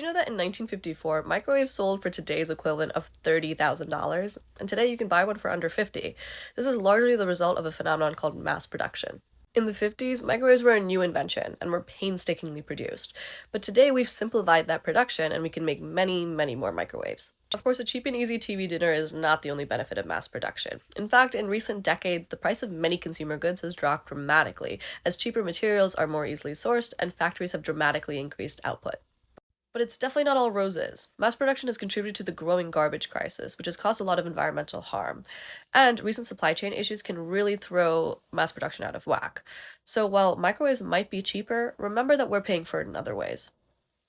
You know that in 1954, microwaves sold for today's equivalent of $30,000, and today you can buy one for under 50. This is largely the result of a phenomenon called mass production. In the 50s, microwaves were a new invention and were painstakingly produced. But today we've simplified that production and we can make many, many more microwaves. Of course, a cheap and easy TV dinner is not the only benefit of mass production. In fact, in recent decades, the price of many consumer goods has dropped dramatically as cheaper materials are more easily sourced and factories have dramatically increased output. But it's definitely not all roses. Mass production has contributed to the growing garbage crisis, which has caused a lot of environmental harm. And recent supply chain issues can really throw mass production out of whack. So while microwaves might be cheaper, remember that we're paying for it in other ways.